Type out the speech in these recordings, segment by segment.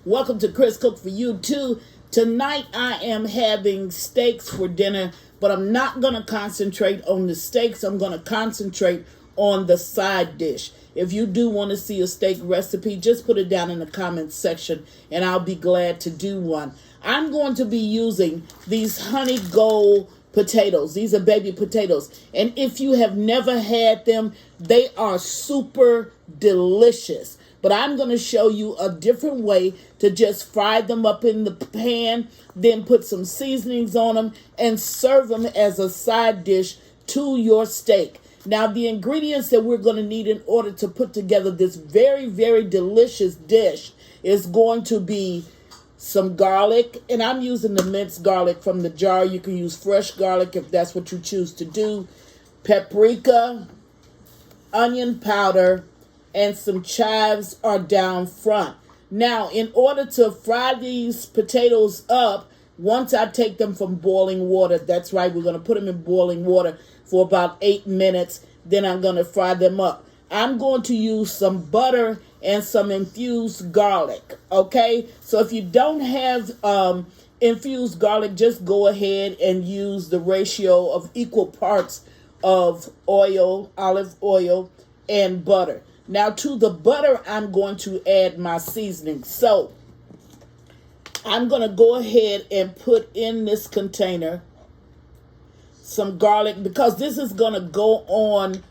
Welcome to Chris Cook for You Too. Tonight I am having steaks for dinner, but I'm not going to concentrate on the steaks. I'm going to concentrate on the side dish. If you do want to see a steak recipe, just put it down in the comments section and I'll be glad to do one. I'm going to be using these honey gold potatoes. These are baby potatoes. And if you have never had them, they are super delicious. But I'm going to show you a different way to just fry them up in the pan, then put some seasonings on them and serve them as a side dish to your steak. Now, the ingredients that we're going to need in order to put together this very, very delicious dish is going to be some garlic, and I'm using the minced garlic from the jar. You can use fresh garlic if that's what you choose to do. Paprika, onion powder, and some chives are down front. Now, in order to fry these potatoes up, once I take them from boiling water, that's right, we're going to put them in boiling water for about 8 minutes. Then I'm going to fry them up. I'm going to use some butter and some infused garlic, okay? So if you don't have infused garlic, just go ahead and use the ratio of equal parts of oil, olive oil, and butter. Now, to the butter, I'm going to add my seasoning. So I'm going to go ahead and put in this container some garlic, because this is going to go on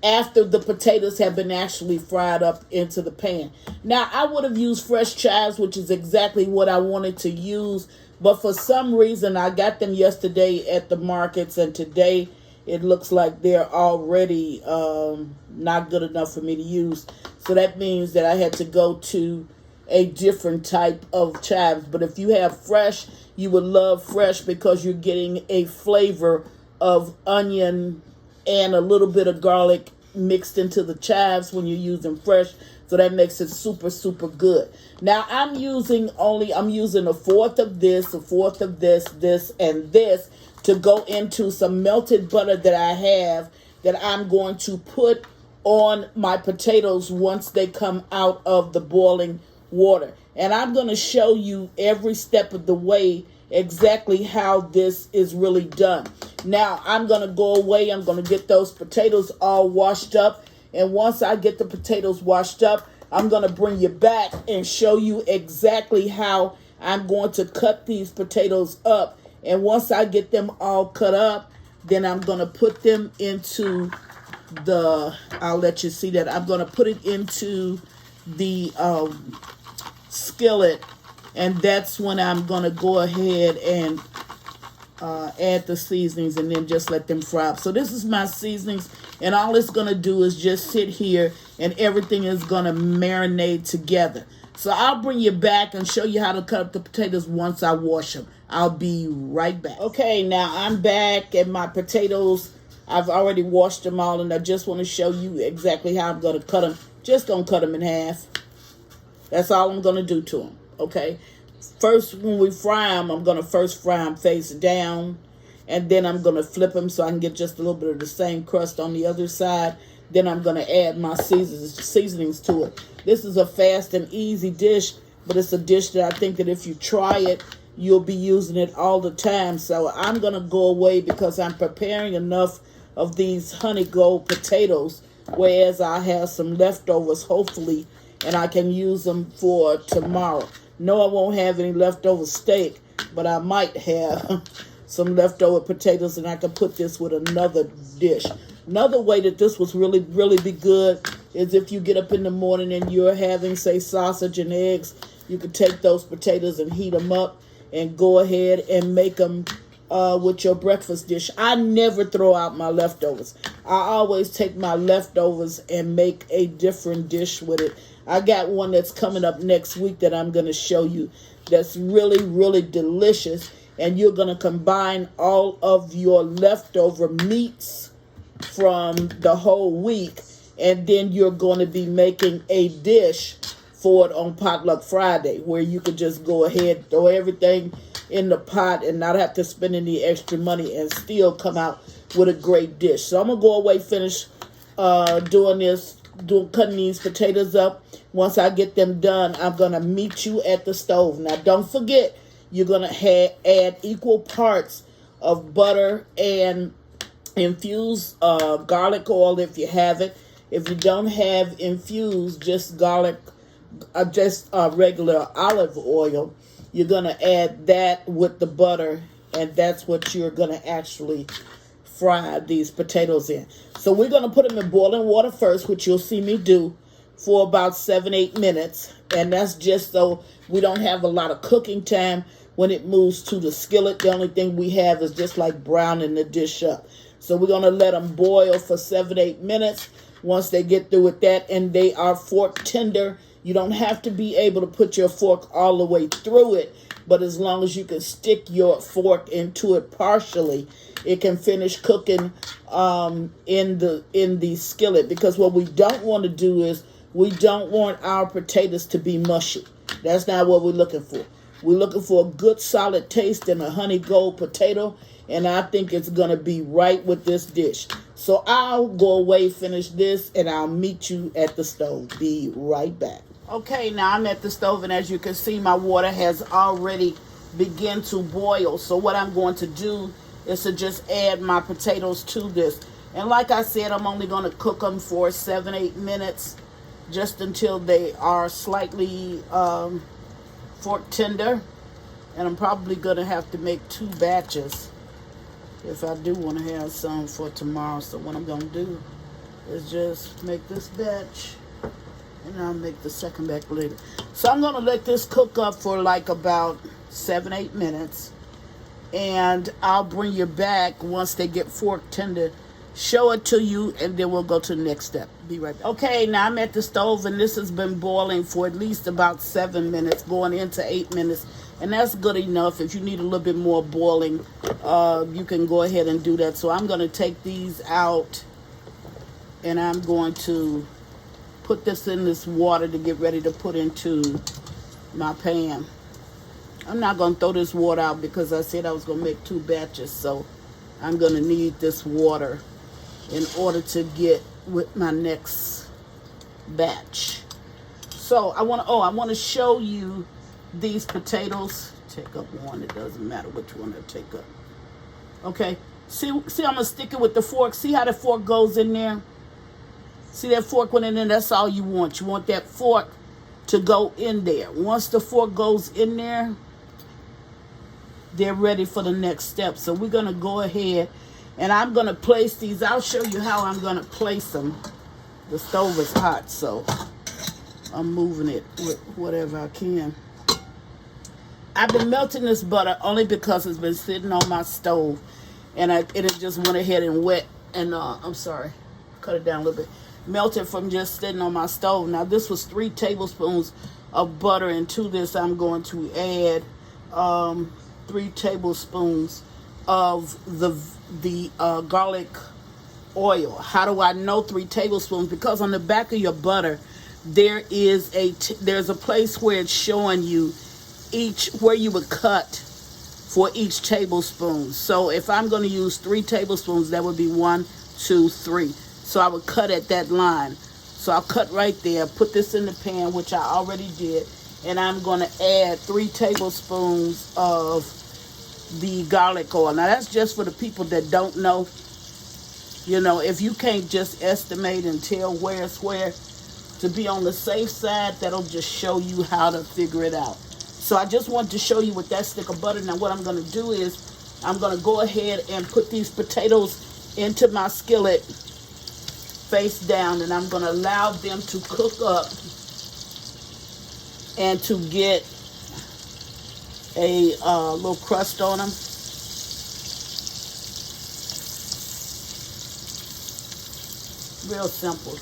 after the potatoes have been actually fried up into the pan. Now, I would have used fresh chives, which is exactly what I wanted to use. But for some reason, I got them yesterday at the markets, and today it looks like they're already not good enough for me to use. So that means that I had to go to a different type of chives. But if you have fresh, you would love fresh, because you're getting a flavor of onion and a little bit of garlic mixed into the chives when you're using fresh. So that makes it super, super good. Now I'm using a fourth of this, this, and this to go into some melted butter that I have that I'm going to put on my potatoes once they come out of the boiling water. And I'm going to show you every step of the way exactly how this is really done. Now, I'm going to go away. I'm going to get those potatoes all washed up. And once I get the potatoes washed up, I'm going to bring you back and show you exactly how I'm going to cut these potatoes up. And once I get them all cut up, then I'm going to put them into I'll let you see that. I'm going to put it into the skillet. And that's when I'm going to go ahead and add the seasonings and then just let them fry up. So this is my seasonings. And all it's going to do is just sit here and everything is going to marinate together. So I'll bring you back and show you how to cut up the potatoes once I wash them. I'll be right back. Okay, now I'm back and my potatoes, I've already washed them all, and I just want to show you exactly how I'm going to cut them. Just going to cut them in half. That's all I'm going to do to them, okay? First, when we fry them, I'm going to first fry them face down, and then I'm going to flip them so I can get just a little bit of the same crust on the other side. Then I'm going to add my seasonings to it. This is a fast and easy dish, but it's a dish that I think that if you try it, you'll be using it all the time. So I'm going to go away because I'm preparing enough of these honey gold potatoes, whereas I have some leftovers, hopefully, and I can use them for tomorrow. No, I won't have any leftover steak, but I might have some leftover potatoes, and I can put this with another dish. Another way that this was really, really be good is if you get up in the morning and you're having, say, sausage and eggs, you can take those potatoes and heat them up and go ahead and make them with your breakfast dish. I never throw out my leftovers. I always take my leftovers and make a different dish with it. I got one that's coming up next week that I'm going to show you that's really, really delicious. And you're going to combine all of your leftover meats from the whole week. And then you're going to be making a dish for it on Potluck Friday, where you could just go ahead, throw everything in the pot and not have to spend any extra money and still come out with a great dish. So I'm going to go away, finish cutting these potatoes up. Once I get them done, I'm going to meet you at the stove. Now, don't forget, you're going to add equal parts of butter and infused garlic oil if you have it. If you don't have infused, just garlic, regular olive oil, you're going to add that with the butter, and that's what you're going to actually fry these potatoes in. So we're going to put them in boiling water first, which you'll see me do, for about 7-8 minutes. And that's just so we don't have a lot of cooking time when it moves to the skillet. The only thing we have is just like browning the dish up. So we're going to let them boil for 7-8 minutes. Once they get through with that and they are fork tender, you don't have to be able to put your fork all the way through it, but as long as you can stick your fork into it partially, it can finish cooking in the skillet. Because what we don't want to do is we don't want our potatoes to be mushy. That's not what we're looking for. We're looking for a good solid taste in a honey gold potato, and I think it's going to be right with this dish. So I'll go away, finish this, and I'll meet you at the stove. Be right back. Okay, now I'm at the stove, and as you can see, my water has already begun to boil. So what I'm going to do is to just add my potatoes to this. And like I said, I'm only going to cook them for 7-8 minutes, just until they are slightly fork tender. And I'm probably going to have to make 2 batches if I do want to have some for tomorrow. So what I'm going to do is just make this batch, and I'll make the second batch later. So I'm going to let this cook up for like about 7-8 minutes. And I'll bring you back once they get fork tender, show it to you, and then we'll go to the next step. Be right back. Okay, now I'm at the stove, and this has been boiling for at least about 7 minutes, going into 8 minutes. And that's good enough. If you need a little bit more boiling, you can go ahead and do that. So I'm going to take these out, and I'm going to put this in this water to get ready to put into my pan. I'm not going to throw this water out because I said I was going to make 2 batches. So I'm going to need this water in order to get with my next batch. So I want to show you these potatoes. Take up one. It doesn't matter which one I take up. Okay. See, I'm going to stick it with the fork. See how the fork goes in there? See that fork went in there? That's all you want. You want that fork to go in there. Once the fork goes in there, they're ready for the next step. So we're going to go ahead, and I'm going to place these. I'll show you how I'm going to place them. The stove is hot, so I'm moving it with whatever I can. I've been melting this butter only because it's been sitting on my stove, and it just went ahead and wet. And I'm sorry, cut it down a little bit. Melted from just sitting on my stove. Now this was 3 tablespoons of butter, and to this I'm going to add 3 tablespoons of the garlic oil. How do I know 3 tablespoons? Because on the back of your butter there's a place where it's showing you where you would cut for each tablespoon. So if I'm going to use 3 tablespoons, that would be 1, 2, 3. So I would cut at that line. So I'll cut right there, put this in the pan, which I already did, and I'm going to add 3 tablespoons of the garlic oil. Now that's just for the people that don't know. You know, if you can't just estimate and tell where it's where, to be on the safe side, that'll just show you how to figure it out. So I just want to show you with that stick of butter. Now what I'm going to do is I'm going to go ahead and put these potatoes into my skillet face down, and I'm going to allow them to cook up and to get a little crust on them. Real simple.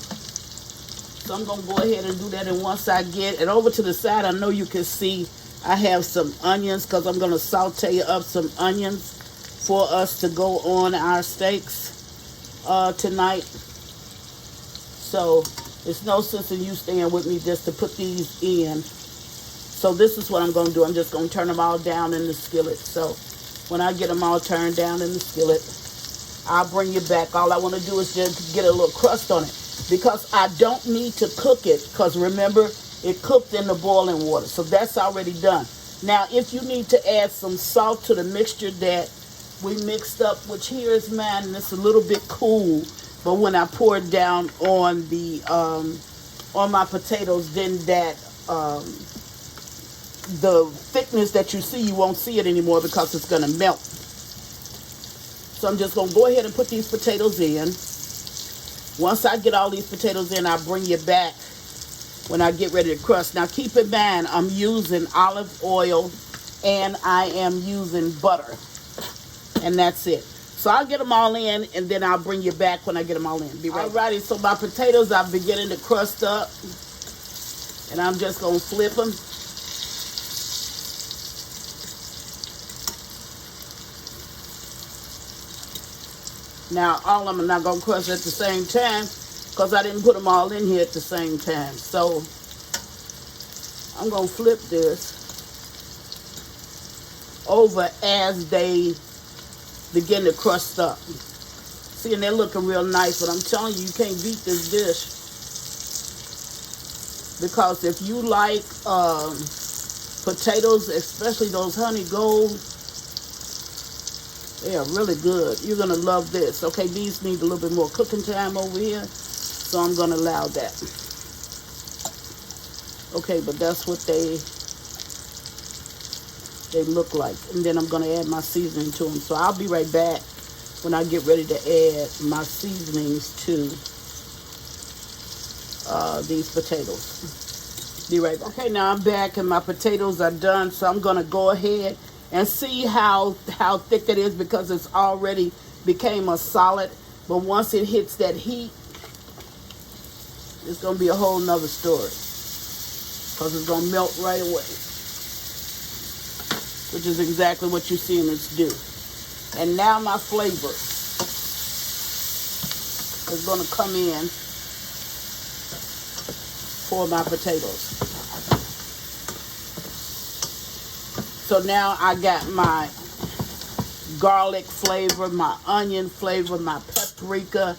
So I'm going to go ahead and do that, and once I get it over to the side, I know you can see I have some onions, because I'm going to saute up some onions for us to go on our steaks tonight. So it's no sense in you staying with me just to put these in. So this is what I'm going to do. I'm just going to turn them all down in the skillet. So when I get them all turned down in the skillet, I'll bring you back. All I want to do is just get a little crust on it. because I don't need to cook it, because remember, it cooked in the boiling water. So that's already done. Now, if you need to add some salt to the mixture that we mixed up, which here is mine, and it's a little bit cool, but when I pour it down on the on my potatoes, then that the thickness that you see, you won't see it anymore because it's going to melt. So I'm just going to go ahead and put these potatoes in. Once I get all these potatoes in, I'll bring you back when I get ready to crust. Now keep in mind, I'm using olive oil and I am using butter. And that's it. So I'll get them all in, and then I'll bring you back when I get them all in. Be right. Alrighty, so my potatoes are beginning to crust up. And I'm just going to flip them. Now, all of them are not going to crust at the same time because I didn't put them all in here at the same time. So I'm going to flip this over as they begin to crust up. See, and they're looking real nice, but I'm telling you, you can't beat this dish. Because if you like potatoes, especially those honey gold, they are really good. You're going to love this. Okay, these need a little bit more cooking time over here, so I'm going to allow that. Okay, but that's what they look like. And then I'm going to add my seasoning to them. So I'll be right back when I get ready to add my seasonings to these potatoes. Be right back. Okay, now I'm back and my potatoes are done. So I'm going to go ahead and see how thick it is, because it's already became a solid. But once it hits that heat, it's going to be a whole nother story, because it's going to melt right away, which is exactly what you see in its due. And now my flavor is going to come in for my potatoes. So now I got my garlic flavor, my onion flavor, my paprika,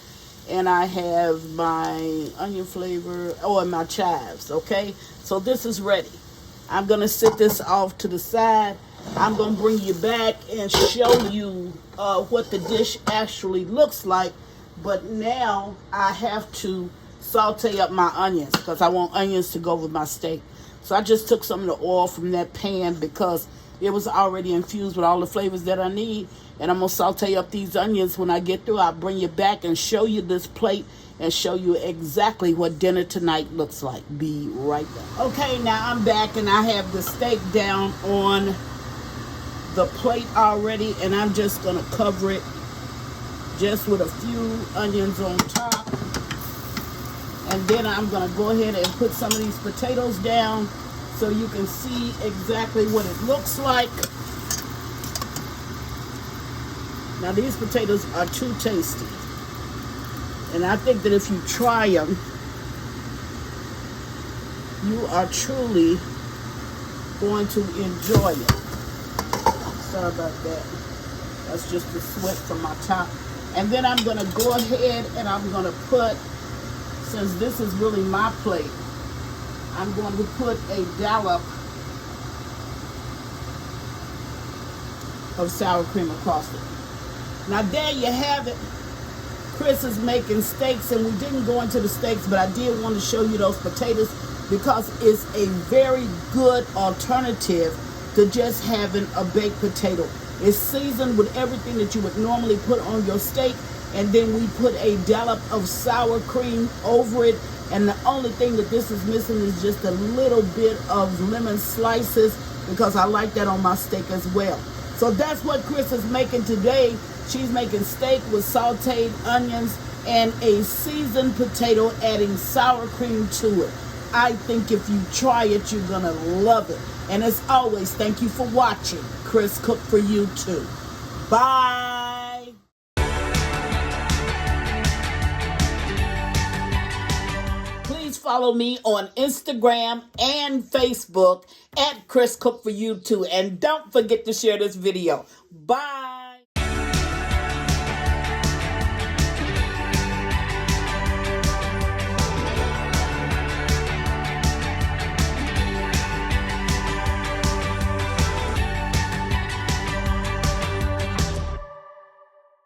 and I have my onion flavor, and my chives, okay? So this is ready. I'm going to sit this off to the side. I'm going to bring you back and show you what the dish actually looks like. But now I have to saute up my onions, because I want onions to go with my steak. So I just took some of the oil from that pan, because it was already infused with all the flavors that I need. And I'm going to saute up these onions. When I get through, I'll bring you back and show you this plate and show you exactly what dinner tonight looks like. Be right back. Okay, now I'm back and I have the steak down on the plate already. And I'm just going to cover it just with a few onions on top. And then I'm going to go ahead and put some of these potatoes down so you can see exactly what it looks like. Now these potatoes are too tasty. And I think that if you try them, you are truly going to enjoy it. Sorry about that. That's just the sweat from my top. And then I'm going to go ahead and I'm going to put, since this is really my plate, I'm going to put a dollop of sour cream across it. Now there you have it. Chris is making steaks, and we didn't go into the steaks, but I did want to show you those potatoes because it's a very good alternative to just having a baked potato. It's seasoned with everything that you would normally put on your steak, and then we put a dollop of sour cream over it. And the only thing that this is missing is just a little bit of lemon slices, because I like that on my steak as well. So that's what Chris is making today. She's making steak with sauteed onions and a seasoned potato, adding sour cream to it. I think if you try it, you're going to love it. And as always, thank you for watching. Chris Cook for You Too. Bye. Please follow me on Instagram and Facebook at Chris Cook for You Too. And don't forget to share this video. Bye.